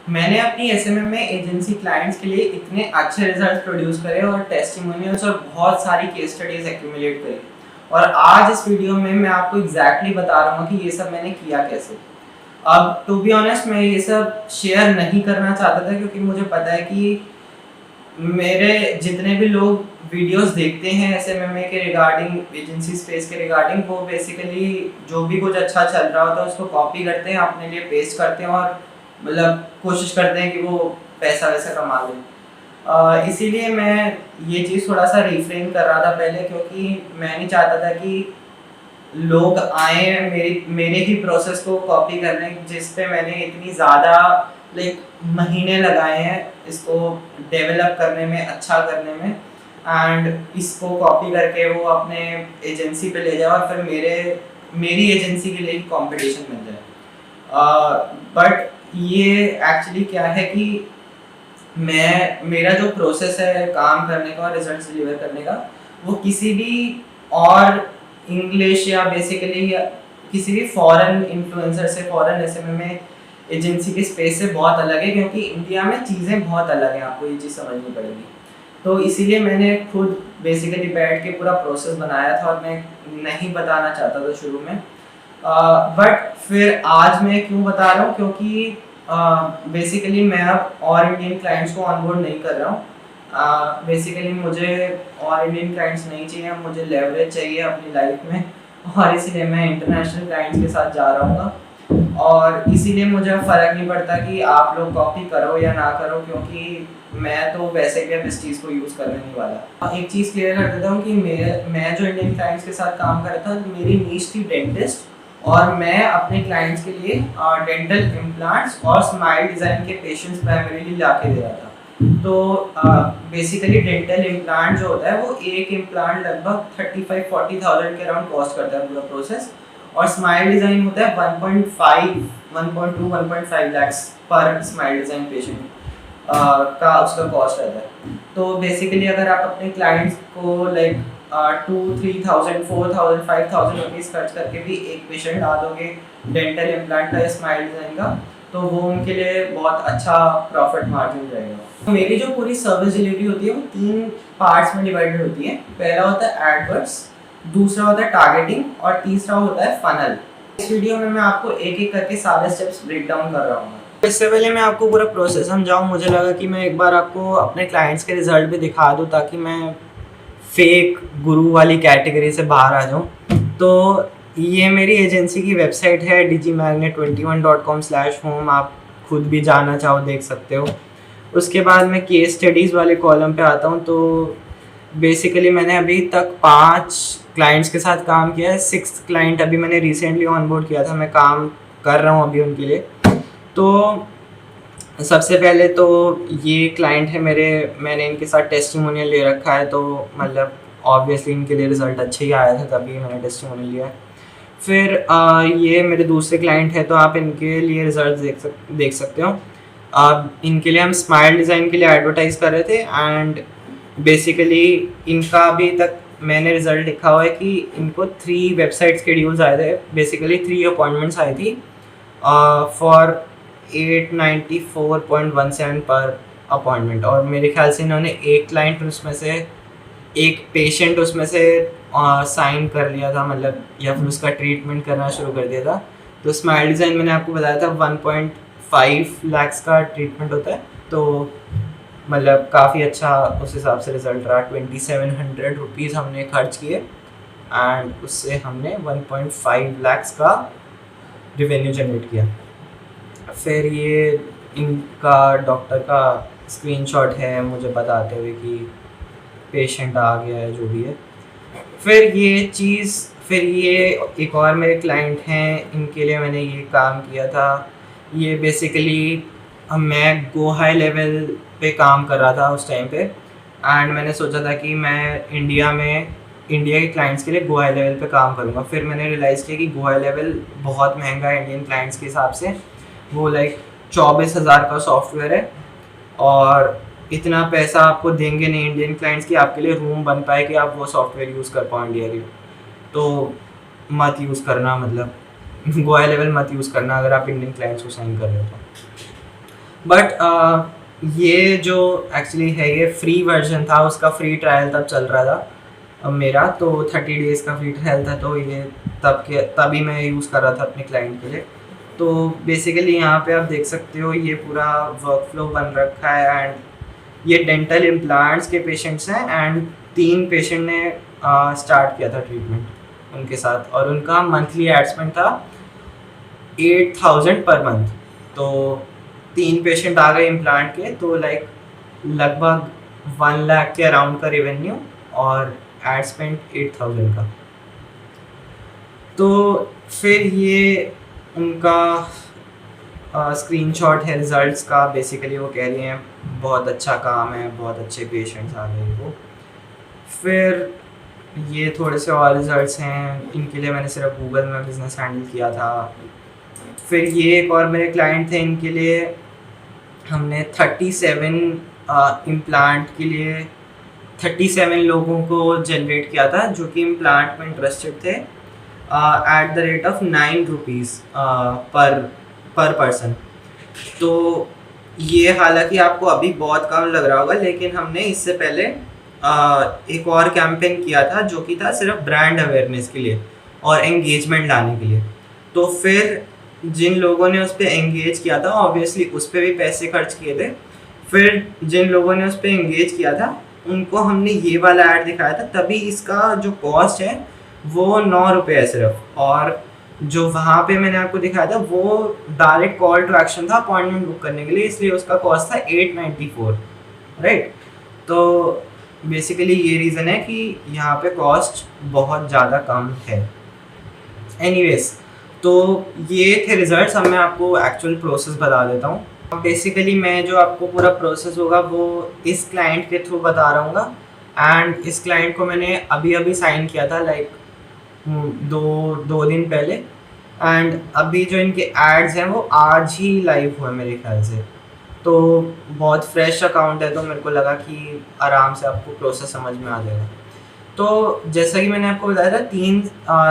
मैंने अपनी एसएमएम में एजेंसी क्लाइंट्स के लिए इतने अच्छे रिजल्ट प्रोड्यूस करे और टेस्टिमोनियल्स और बहुत सारी केस स्टडीज एक्यूमुलेट करी, और आज इस वीडियो में मैं आपको एग्जैक्टली बता रहा हूँ कि ये सब मैंने किया कैसे। अब टू बी ऑनेस्ट मैं ये सब शेयर नहीं करना चाहता था, क्योंकि मुझे पता है कि मेरे जितने भी लोग वीडियोस देखते हैं एसएमएमए के रिगार्डिंग, एजेंसी स्पेस के रिगार्डिंग, वो बेसिकली जो भी कुछ अच्छा चल रहा होता है उसको कॉपी करते हैं, अपने लिए पेस्ट करते हैं और मतलब कोशिश करते हैं कि वो पैसा वैसा कमा लें। इसीलिए मैं ये चीज़ थोड़ा सा रिफ्रेन कर रहा था पहले, क्योंकि मैं नहीं चाहता था कि लोग आए मेरे ही प्रोसेस को कॉपी करने, जिस पे मैंने इतनी ज़्यादा लाइक महीने लगाए हैं इसको डेवलप करने में, अच्छा करने में, एंड इसको कॉपी करके वो अपने एजेंसी पे ले जाए और फिर मेरी एजेंसी के लिए कंपटीशन मिल जाए। बट ये एक्चुअली क्या है कि मेरा जो प्रोसेस है काम करने का और रिजल्ट्स डिलीवर करने का, वो किसी भी और इंग्लिश या बेसिकली किसी भी फॉरेन इन्फ्लुएंसर से, फॉरेन एसएमएम एजेंसी के स्पेस से बहुत अलग है, क्योंकि इंडिया में चीज़ें बहुत अलग हैं, आपको ये चीज़ समझनी पड़ेगी। तो इसीलिए मैंने खुद बेसिकली बैठ के पूरा प्रोसेस बनाया था और मैं नहीं बताना चाहता था शुरू में। बट फिर आज मैं क्यों बता रहा हूँ, क्योंकि बेसिकली मैं अब और इंडियन क्लाइंट्स को ऑनबोर्ड नहीं कर रहा हूँ। बेसिकली मुझे और इंडियन क्लाइंट्स नहीं चाहिए, मुझे लेवरेज चाहिए अपनी लाइफ में, और इसीलिए मैं इंटरनेशनल क्लाइंट्स के साथ जा रहा हूँ। और इसीलिए मुझे फ़र्क नहीं पड़ता कि आप लोग कॉपी करो या ना करो, क्योंकि मैं तो वैसे भी अब इस चीज़ को यूज़ करने नहीं वाला। एक चीज़ क्लियर कर देता हूँ कि मैं जो इंडियन क्लाइंट्स के साथ काम कर रहा था, मेरी नीश थी डेंटिस्ट, और मैं अपने क्लाइंट्स के लिए डेंटल इम्प्लांट्स और स्माइल डिज़ाइन के पेशेंट्स प्राइमरीली ला के दे रहा था। तो बेसिकली डेंटल इम्प्लांट जो होता है वो एक इम्प्लांट लगभग 35-40,000 के अराउंड कॉस्ट करता है पूरा प्रोसेस, और स्माइल डिज़ाइन होता है 1.5 लाख पर स्माइल डिज़ाइन पेशेंट का उसका कॉस्ट रहता है। तो बेसिकली अगर आप अपने क्लाइंट्स को लाइक 2-3,000 4,000 5,000 रुपीज़ खर्च करके भी एक पेशेंट आ दोगे डेंटल इम्प्लांट का या स्माइल डिज़ाइन का, तो वो उनके लिए बहुत अच्छा प्रॉफिट मार्जिन रहेगा। तो मेरी जो पूरी सर्विस डिलीवरी होती है वो 3 पार्ट्स में डिवाइडेड होती है। पहला होता है एडवर्ड्स, दूसरा होता है टारगेटिंग, और तीसरा होता है फनल। इस वीडियो में मैं आपको एक एक करके सारे स्टेप्स ब्रेक डाउन कर रहा हूँ। इससे पहले मैं आपको पूरा प्रोसेस समझाऊँ, मुझे लगा कि मैं एक बार आपको अपने क्लाइंट्स के रिजल्ट भी दिखा दूँ, ताकि मैं फेक गुरु वाली कैटेगरी से बाहर आ जाऊँ। तो ये मेरी एजेंसी की वेबसाइट है digimagnet21.com/home, आप खुद भी जाना चाहो देख सकते हो। उसके बाद मैं केस स्टडीज़ वाले कॉलम पे आता हूँ। तो बेसिकली मैंने अभी तक 5 क्लाइंट्स के साथ काम किया है। 6th क्लाइंट अभी मैंने रिसेंटली ऑनबोर्ड किया था, मैं काम कर रहा हूँ अभी उनके लिए। तो सबसे पहले तो ये क्लाइंट है मेरे, मैंने इनके साथ टेस्टिमोनियल ले रखा है, तो मतलब ऑब्वियसली इनके लिए रिज़ल्ट अच्छे ही आया था, तभी मैंने टेस्टिमोनियल लिया है। फिर ये मेरे दूसरे क्लाइंट है, तो आप इनके लिए रिज़ल्ट देख सकते हो। इनके लिए हम स्माइल डिज़ाइन के लिए एडवर्टाइज़ कर रहे थे, एंड बेसिकली इनका अभी तक मैंने रिज़ल्ट लिखा हुआ है कि इनको 3 वेबसाइट शेड्यूल्स आए थे, बेसिकली 3 अपॉइंटमेंट्स आई थी फॉर 894.17 पर अपॉइंटमेंट। और मेरे ख्याल से इन्होंने एक क्लाइंट उसमें से, एक पेशेंट उसमें से साइन कर लिया था, मतलब या फिर उसका ट्रीटमेंट करना शुरू कर दिया था। तो स्माइल डिज़ाइन मैंने आपको बताया था 1.5 लाख का ट्रीटमेंट होता है, तो मतलब काफ़ी अच्छा उस हिसाब से रिज़ल्ट रहा। 2700 रुपीज़ हमने खर्च किए, एंड उससे हमने 1.5 लाख का रेवेन्यू जनरेट किया। फिर ये इनका डॉक्टर का स्क्रीनशॉट है मुझे बताते हुए कि पेशेंट आ गया है, जो भी है। फिर ये एक और मेरे क्लाइंट हैं, इनके लिए मैंने ये काम किया था। ये बेसिकली मैं गो हाई लेवल पे काम कर रहा था उस टाइम पे, एंड मैंने सोचा था कि मैं इंडिया के क्लाइंट्स के लिए गो हाई लेवल पे काम करूँगा। फिर मैंने रियलाइज़ किया कि गो हाई लेवल बहुत महंगा है इंडियन क्लाइंट्स के हिसाब से। वो लाइक 24,000 का सॉफ्टवेयर है, और इतना पैसा आपको देंगे नहीं इंडियन क्लाइंट्स की आपके लिए रूम बन पाए कि आप वो सॉफ्टवेयर यूज़ कर पाओ इंडिया के। तो मत यूज़ करना, मतलब गो हाई लेवल मत यूज़ करना अगर आप इंडियन क्लाइंट्स को साइन कर रहे हो। बट ये जो एक्चुअली है ये फ्री वर्जन था, उसका फ्री ट्रायल तब चल रहा था मेरा, तो 30 डेज़ का फ्री ट्रायल था, तो ये तभी मैं यूज़ कर रहा था अपने क्लाइंट के लिए। तो बेसिकली यहाँ पे आप देख सकते हो ये पूरा वर्क फ्लो बन रखा है, एंड ये डेंटल इम्प्लांट्स के पेशेंट्स हैं, एंड 3 पेशेंट ने स्टार्ट किया था ट्रीटमेंट उनके साथ, और उनका मंथली एड स्पेंड था 8,000 पर मंथ। तो 3 पेशेंट आ गए इम्प्लांट के, तो लाइक लगभग 1 लाख के अराउंड का रेवेन्यू और एड स्पेंड 8,000 का। तो फिर ये उनका स्क्रीनशॉट है रिजल्ट्स का। बेसिकली वो कह रही हैं बहुत अच्छा काम है, बहुत अच्छे पेशेंट्स आ गए वो। फिर ये थोड़े से और रिजल्ट्स हैं, इनके लिए मैंने सिर्फ गूगल में बिजनेस हैंडल किया था। फिर ये एक और मेरे क्लाइंट थे, इनके लिए हमने 37 इम्प्लांट के लिए 37 लोगों को जनरेट किया था जो कि इम्प्लांट में इंटरेस्टेड थे, at the rate of 9 rupees पर पर्सन। तो ये हालांकि आपको अभी बहुत कम लग रहा होगा, लेकिन हमने इससे पहले एक और कैंपेन किया था जो कि था सिर्फ ब्रांड अवेयरनेस के लिए और एंगेजमेंट लाने के लिए। तो फिर जिन लोगों ने उस पर एंगेज किया था, ऑब्वियसली उस पर भी पैसे खर्च किए थे। फिर जिन लोगों ने उस पर एंगेज किया था उनको हमने ये वाला ऐड दिखाया था, तभी इसका जो कॉस्ट है वो 9 रुपये है सिर्फ। और जो वहाँ पे मैंने आपको दिखाया था वो डायरेक्ट कॉल टू एक्शन था अपॉइंटमेंट बुक करने के लिए, इसलिए उसका कॉस्ट था 894, राइट। तो बेसिकली ये रीज़न है कि यहाँ पे कॉस्ट बहुत ज़्यादा कम है। एनीवेज, तो ये थे रिजल्ट्स। अब मैं आपको एक्चुअल प्रोसेस बता देता हूँ। बेसिकली मैं जो आपको पूरा प्रोसेस होगा वो इस क्लाइंट के थ्रू बता रहा हूँ, एंड इस क्लाइंट को मैंने अभी अभी साइन किया था, लाइक दो दिन पहले। एंड अभी जो इनके एड्स हैं वो आज ही लाइव हुए मेरे ख्याल से, तो बहुत फ्रेश अकाउंट है, तो मेरे को लगा कि आराम से आपको प्रोसेस समझ में आ जाएगा। तो जैसा कि मैंने आपको बताया था 3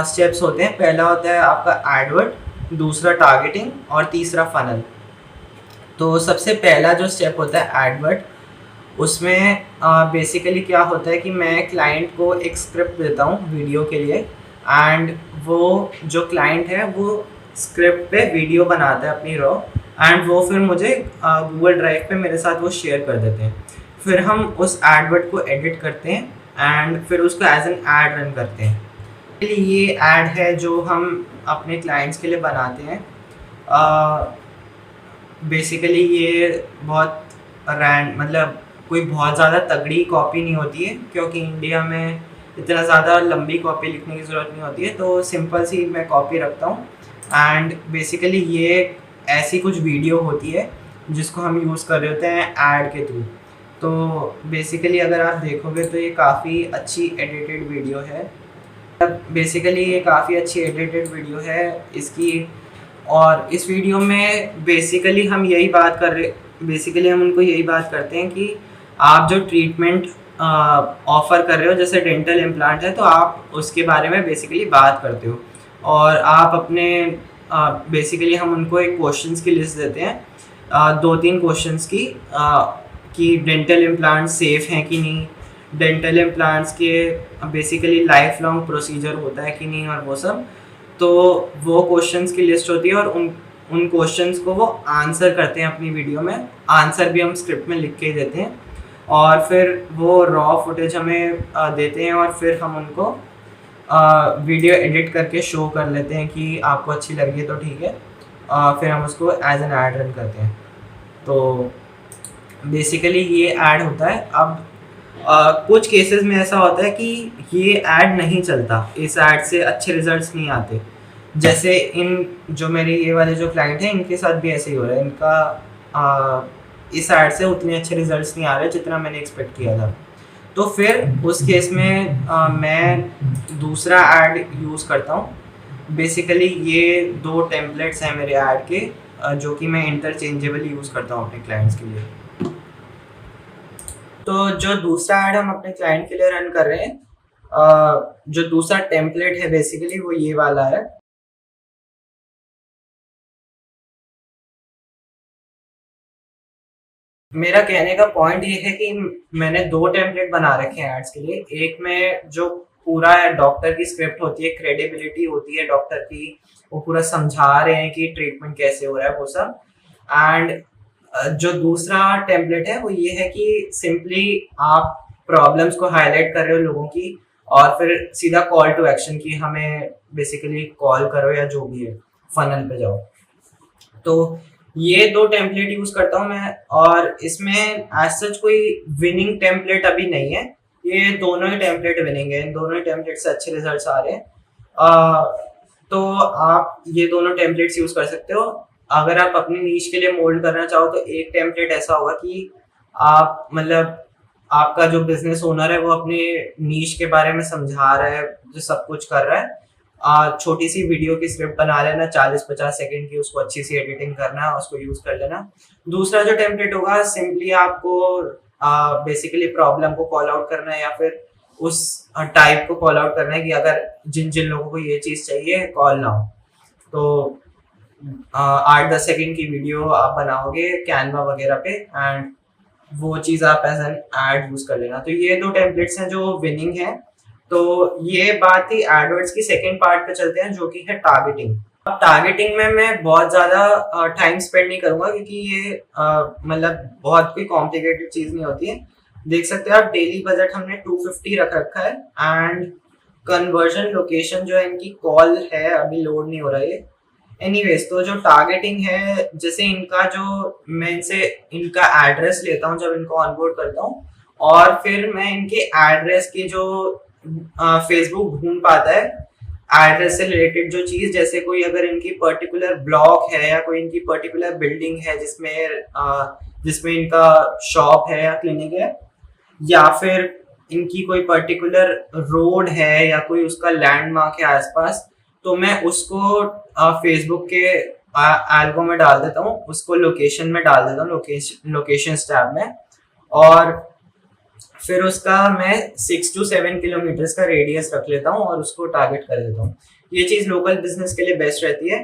स्टेप्स होते हैं। पहला होता है आपका एडवर्ट, दूसरा टारगेटिंग और तीसरा फनल। तो सबसे पहला जो स्टेप होता है एडवर्ट, उसमें बेसिकली क्या होता है कि मैं क्लाइंट को एक स्क्रिप्ट देता हूँ वीडियो के लिए, एंड वो जो क्लाइंट है वो स्क्रिप्ट पे वीडियो बनाता है अपनी रॉ, एंड वो फिर मुझे गूगल ड्राइव पे मेरे साथ वो शेयर कर देते हैं। फिर हम उस एडवर्ट को एडिट करते हैं एंड फिर उसको एज एन ऐड रन करते हैं। ये ऐड है जो हम अपने क्लाइंट्स के लिए बनाते हैं। बेसिकली ये बहुत मतलब कोई बहुत ज़्यादा तगड़ी कॉपी नहीं होती है, क्योंकि इंडिया में इतना ज़्यादा लंबी कॉपी लिखने की ज़रूरत नहीं होती है, तो सिंपल सी मैं कॉपी रखता हूँ। एंड बेसिकली ये ऐसी कुछ वीडियो होती है जिसको हम यूज़ कर रहे होते हैं ऐड के थ्रू। तो बेसिकली अगर आप देखोगे तो ये काफ़ी अच्छी एडिटेड वीडियो है। बेसिकली ये काफ़ी अच्छी एडिटेड वीडियो है इसकी, और इस वीडियो में बेसिकली हम उनको यही बात करते हैं कि आप जो ट्रीटमेंट ऑफ़र कर रहे हो, जैसे डेंटल इम्प्लांट है, तो आप उसके बारे में बेसिकली बात करते हो, और आप अपने बेसिकली हम उनको एक क्वेश्चंस की लिस्ट देते हैं, 2-3 क्वेश्चंस की, कि डेंटल इम्प्लांट सेफ़ हैं कि नहीं, डेंटल इम्प्लांट्स के बेसिकली लाइफ लॉन्ग प्रोसीजर होता है कि नहीं, और वो सब। तो वो क्वेश्चंस की लिस्ट होती है, और उन क्वेश्चंस को वो आंसर करते हैं अपनी वीडियो में। आंसर भी हम स्क्रिप्ट में लिख के ही देते हैं, और फिर वो रॉ फुटेज हमें देते हैं, और फिर हम उनको वीडियो एडिट करके शो कर लेते हैं कि आपको अच्छी लगी है तो ठीक है। फिर हम उसको एज एन ऐड रन करते हैं। तो बेसिकली ये ऐड होता है। अब कुछ केसेस में ऐसा होता है कि ये ऐड नहीं चलता, इस ऐड से अच्छे रिजल्ट्स नहीं आते। जैसे जो मेरे ये वाले जो क्लाइंट हैं इनके साथ भी ऐसे ही हो रहा है, इनका इस ऐड से उतने अच्छे रिजल्ट्स नहीं आ रहे जितना मैंने एक्सपेक्ट किया था। तो फिर उस केस में मैं दूसरा ऐड यूज़ करता हूँ। बेसिकली ये 2 टेम्पलेट्स हैं मेरे ऐड के, जो कि मैं इंटरचेंजेबल यूज़ करता हूँ अपने क्लाइंट्स के लिए। तो जो दूसरा ऐड हम अपने क्लाइंट के लिए रन कर रहे हैं, जो दूसरा टेम्पलेट है बेसिकली वो ये वाला है। मेरा कहने का पॉइंट ये है कि मैंने 2 टेम्पलेट बना रखे हैं एड्स के लिए। एक में जो पूरा डॉक्टर की स्क्रिप्ट होती है, क्रेडिबिलिटी होती है डॉक्टर की, वो पूरा समझा रहे हैं कि ट्रीटमेंट कैसे हो रहा है वो सब। एंड जो दूसरा टेम्पलेट है वो ये है कि सिंपली आप प्रॉब्लम्स को हाईलाइट कर रहे हो लोगों की, और फिर सीधा कॉल टू एक्शन की हमें बेसिकली कॉल करो या जो भी है, फनल पे जाओ। तो ये 2 टेम्पलेट यूज करता हूँ मैं, और इसमें एज सच कोई विनिंग टेम्पलेट अभी नहीं है। ये दोनों ही टेम्पलेट विनिंग है, इन दोनों ही टेम्पलेट से अच्छे रिजल्ट्स आ रहे हैं। तो आप ये दोनों टेम्पलेट्स यूज कर सकते हो। अगर आप अपनी नीश के लिए मोल्ड करना चाहो तो एक टेम्पलेट ऐसा होगा कि आप मतलब आपका जो बिजनेस ओनर है वो अपने नीश के बारे में समझा रहा है, जो सब कुछ कर रहा है। छोटी सी वीडियो की स्क्रिप्ट बना लेना 40-50 सेकंड की, उसको अच्छी सी एडिटिंग करना, उसको यूज कर लेना। दूसरा जो टेम्पलेट होगा, सिंपली आपको बेसिकली प्रॉब्लम को कॉल आउट करना है, या फिर उस टाइप को कॉल आउट करना है कि अगर जिन जिन लोगों को ये चीज चाहिए कॉल नाउ। तो 8-10 सेकंड की वीडियो आप बनाओगे कैनवा वगैरह पे, एंड वो चीज आप एज एन एड यूज कर लेना। तो ये 2 टेम्पलेट्स हैं जो विनिंग है। तो ये बात थी एडवर्ड्स की। सेकंड पार्ट पे चलते हैं जो कि है टारगेटिंग। अब टारगेटिंग में मैं बहुत ज्यादा टाइम स्पेंड नहीं करूंगा, क्योंकि ये मतलब बहुत कोई कॉम्प्लिकेटेड चीज नहीं होती है। देख सकते हो आप, डेली बजट हमने 250 रख रखा है, एंड कन्वर्जन लोकेशन जो है इनकी कॉल है, अभी लोड नहीं हो रहा है। एनीवेज, तो जो टारगेटिंग है, जैसे इनका जो मैं इनसे इनका एड्रेस लेता हूँ जब इनको ऑनबोर्ड करता हूँ, और फिर मैं इनके एड्रेस की जो फेसबुक ढूंढ पाता है एड्रेस से रिलेटेड जो चीज, जैसे कोई अगर इनकी पर्टिकुलर ब्लॉक है या कोई इनकी पर्टिकुलर बिल्डिंग है जिसमें इनका शॉप है या क्लिनिक है, या फिर इनकी कोई पर्टिकुलर रोड है या कोई उसका लैंडमार्क है आसपास, तो मैं उसको फेसबुक के एल्गो में डाल देता हूँ, उसको लोकेशन में डाल देता हूँ, लोकेशन टैब में। और फिर उसका मैं 6 to 7 किलोमीटर का रेडियस रख लेता हूँ और उसको टारगेट कर देता हूँ। ये चीज लोकल बिजनेस के लिए बेस्ट रहती है।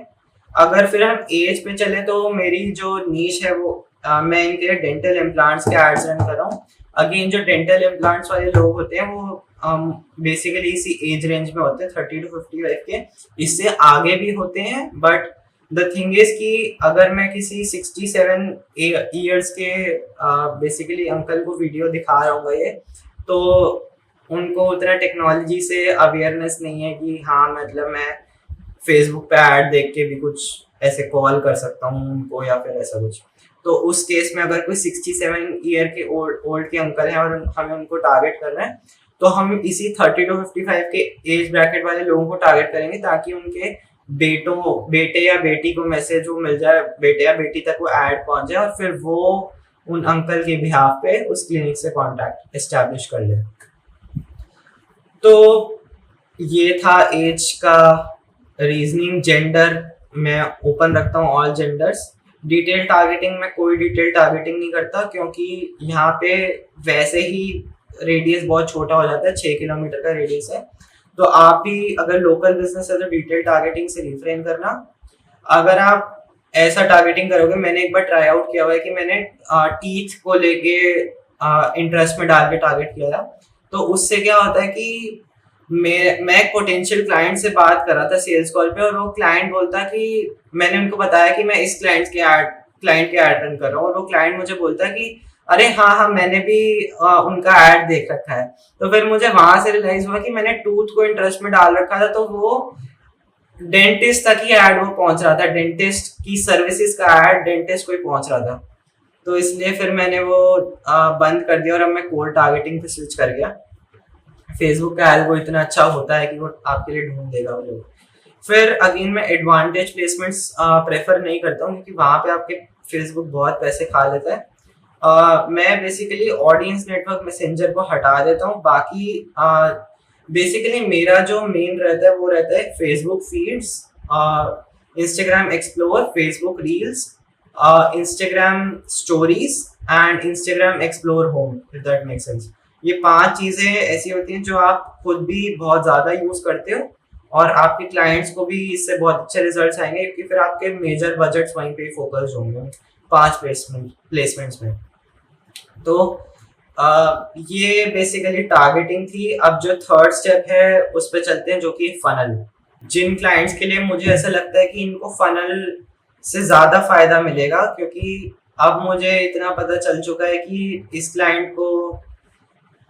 अगर फिर हम एज पे चले तो मेरी जो नीश है वो मैं इनके डेंटल इम्प्लांट्स के एड्स रन कर रहा हूँ। अगेन, जो डेंटल इम्प्लांट्स वाले लोग होते हैं वो बेसिकली इसी एज रेंज में होते हैं, 30 to 55 के। इससे आगे भी होते हैं, बट द थिंग इज कि अगर मैं किसी 67 ईयर्स के बेसिकली अंकल को वीडियो दिखा रहा हूँ ये, तो उनको उतना टेक्नोलॉजी से अवेयरनेस नहीं है कि हाँ मतलब मैं फेसबुक पे ऐड देख के भी कुछ ऐसे कॉल कर सकता हूँ उनको या फिर ऐसा कुछ। तो उस केस में अगर कोई 67 ईयर के ओल्ड के अंकल हैं और हमें उनको टारगेट करना है, तो हम इसी 30 to 55 के एज ब्रैकेट वाले लोगों को टारगेट करेंगे, ताकि उनके बेटे या बेटी को मैसेज वो मिल जाए, बेटे या बेटी तक वो ऐड पहुंच जाए, और फिर वो उन अंकल के बिहाफ पे उस क्लिनिक से कांटेक्ट एस्टैब्लिश कर ले। तो ये था एज का रीजनिंग। जेंडर मैं ओपन रखता हूँ, ऑल जेंडर्स। डिटेल टारगेटिंग में कोई डिटेल टारगेटिंग नहीं करता, क्योंकि यहाँ पे वैसे ही रेडियस बहुत छोटा हो जाता है, 6 किलोमीटर का रेडियस है। तो आप भी अगर लोकल बिजनेस है तो डिटेल टारगेटिंग से रिफ्रेन करना। अगर आप ऐसा टारगेटिंग करोगे, मैंने एक बार ट्राई आउट किया हुआ है कि मैंने टीथ को लेके इंटरेस्ट में डाल के टारगेट किया था। तो उससे क्या होता है कि मैं एक पोटेंशियल क्लाइंट से बात कर रहा था सेल्स कॉल पे, और वो क्लाइंट बोलता कि मैंने उनको बताया कि मैं इस क्लाइंट के ऐड रन कर रहा हूँ, और वो क्लाइंट मुझे बोलता कि अरे हाँ हाँ मैंने भी उनका ऐड देख रखा है। तो फिर मुझे वहां से रियलाइज हुआ कि मैंने टूथ को इंटरेस्ट में डाल रखा था, तो वो डेंटिस्ट तक ही ऐड वो पहुंच रहा था, डेंटिस्ट की सर्विसेज का ऐड डेंटिस्ट को ही पहुंच रहा था। तो इसलिए फिर मैंने वो बंद कर दिया, और अब मैं कोल्ड टारगेटिंग पे स्विच कर गया। फेसबुक का एल्गो इतना अच्छा होता है कि वो आपके लिए ढूंढ देगा वो लोग। फिर अगेन मैं एडवांटेज प्लेसमेंट्स प्रेफर नहीं करता हूँ, क्योंकि वहां पे आपके फेसबुक बहुत पैसे खा लेता है। मैं बेसिकली ऑडियंस नेटवर्क मैसेंजर को हटा देता हूँ। बाकी बेसिकली मेरा जो मेन रहता है वो रहता है Facebook feeds, Instagram explore, Facebook reels, Instagram stories and Instagram explore home, if that make sense. ये 5 चीजें ऐसी होती हैं जो आप खुद भी बहुत ज्यादा यूज करते हो, और आपके क्लाइंट्स को भी इससे बहुत अच्छे रिजल्ट्स आएंगे, क्योंकि फिर आपके मेजर बजट्स वहीं पे फोकस होंगे 5 प्लेसमेंट्स में। तो ये बेसिकली टारगेटिंग थी। अब जो थर्ड स्टेप है उस पर चलते हैं, जो कि फनल। जिन क्लाइंट्स के लिए मुझे ऐसा लगता है कि इनको फनल से ज़्यादा फायदा मिलेगा, क्योंकि अब मुझे इतना पता चल चुका है कि इस क्लाइंट को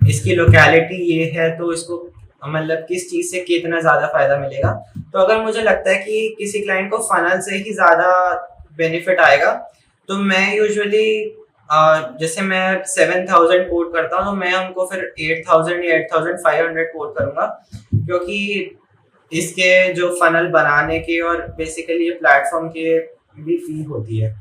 इसकी लोकेलिटी ये है, तो इसको मतलब किस चीज़ से कितना ज़्यादा फायदा मिलेगा। तो अगर मुझे लगता है कि किसी क्लाइंट को फनल से ही ज़्यादा बेनिफिट आएगा, तो मैं यूजुअली जैसे मैं 7,000 कोट करता हूँ, तो मैं उनको फिर 8,000 या 8,500 कोट करूँगा, क्योंकि इसके जो फनल बनाने के और बेसिकली ये प्लेटफॉर्म के भी फी होती है।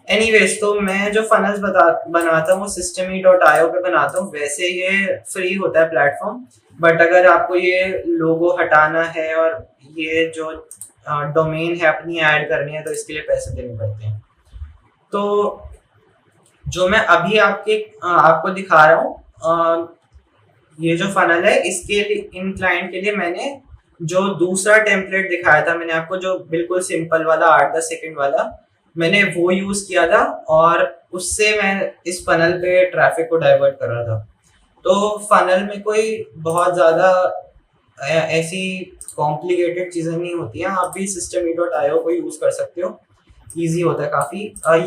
एनीवेज, तो मैं जो फनल्स बनाता हूँ वो systemy.io पे बनाता हूँ। वैसे ये फ्री होता है प्लेटफॉर्म, बट अगर आपको ये लोगो हटाना है और ये जो डोमेन है अपनी ऐड करनी है, तो इसके लिए पैसे देने पड़ते हैं। तो जो मैं अभी आपको दिखा रहा हूँ, ये जो फनल है, इसके लिए इन क्लाइंट के लिए मैंने जो दूसरा टेम्पलेट दिखाया था, मैंने आपको जो बिल्कुल सिंपल वाला 8-10 सेकंड वाला, मैंने वो यूज किया था और उससे मैं इस फनल पे ट्रैफिक को डाइवर्ट कर रहा था। तो फनल में कोई बहुत ज़्यादा ऐसी कॉम्प्लिकेटेड चीज़ें नहीं होती हैं। आप भी systemy.io को यूज़ कर सकते हो, ईजी होता है काफ़ी।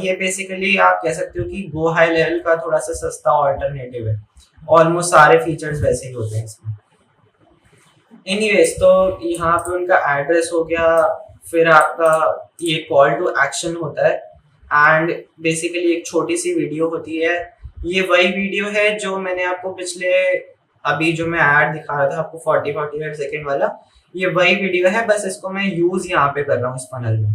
ये बेसिकली आप कह सकते हो कि गो हाई लेवल का थोड़ा सा सस्ता ऑल्टरनेटिव है। ऑलमोस्ट सारे फीचर्स वैसे ही होते हैं इसमें। एनीवेज, तो यहाँ पे उनका एड्रेस हो गया, फिर आपका ये कॉल टू एक्शन होता है, एंड बेसिकली एक छोटी सी वीडियो होती है। ये वही वीडियो है जो मैंने आपको पिछले अभी जो मैं ऐड दिखा रहा था आपको 40-45 सेकेंड वाला, ये वही वीडियो है, बस इसको मैं यूज यहाँ पे कर रहा हूँ इस फनल में।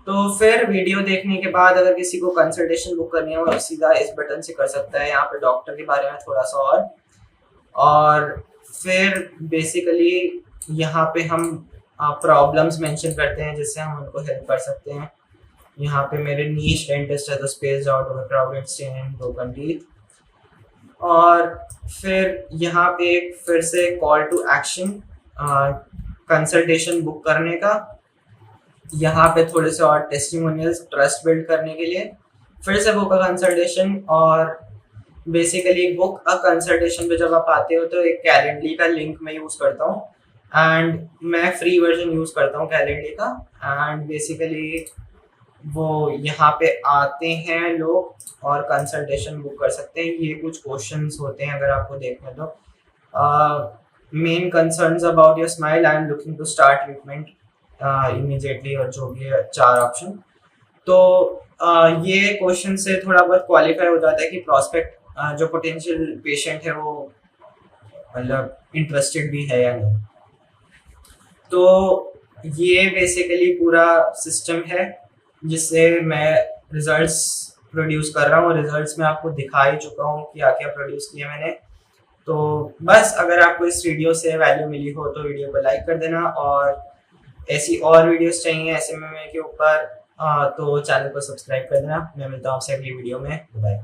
तो फिर वीडियो देखने के बाद अगर किसी को कंसल्टेशन बुक करनी है वो सीधा इस बटन से कर सकता है। यहाँ पे डॉक्टर के बारे में थोड़ा सा और फिर बेसिकली यहाँ पे हम प्रॉब्लम्स मेंशन करते हैं जिससे हम उनको हेल्प कर सकते हैं। यहाँ पे मेरे नीश डेंटिस्ट है, तो space out over crowded stain broken teeth. और फिर यहाँ पे फिर से call to action, consultation book करने का। यहाँ पे थोड़े से और टेस्टिमोनियल्स ट्रस्ट बिल्ड करने के लिए, फिर से बुक अ कंसल्टेशन। और बेसिकली बुक अ कंसल्टेशन पे जब आप आते हो तो एक कैलेंडली का लिंक मैं यूज़ करता हूँ, एंड मैं फ्री वर्जन यूज़ करता हूँ कैलेंडली का। एंड बेसिकली वो यहाँ पे आते हैं लोग और कंसल्टेशन बुक कर सकते हैं। ये कुछ क्वेश्चंस होते हैं अगर आपको देखना तो। Main concerns about your smile, I am looking to start treatment immediately, और जो भी है 4 ऑप्शन। तो ये क्वेश्चन से थोड़ा बहुत क्वालिफाई हो जाता है कि प्रॉस्पेक्ट जो पोटेंशियल पेशेंट है वो मतलब इंटरेस्टेड भी है या नहीं। तो ये बेसिकली पूरा सिस्टम है जिससे मैं रिजल्ट्स प्रोड्यूस कर रहा हूँ। रिजल्ट्स में आपको दिखा ही चुका हूँ क्या क्या प्रोड्यूस किया मैंने। तो बस अगर आपको इस वीडियो से वैल्यू मिली हो तो वीडियो को लाइक कर देना, और ऐसी और वीडियोस चाहिए एसएमएम के ऊपर तो चैनल को सब्सक्राइब कर देना। मैं मिलता हूँ आपसे अगली वीडियो में। बाय।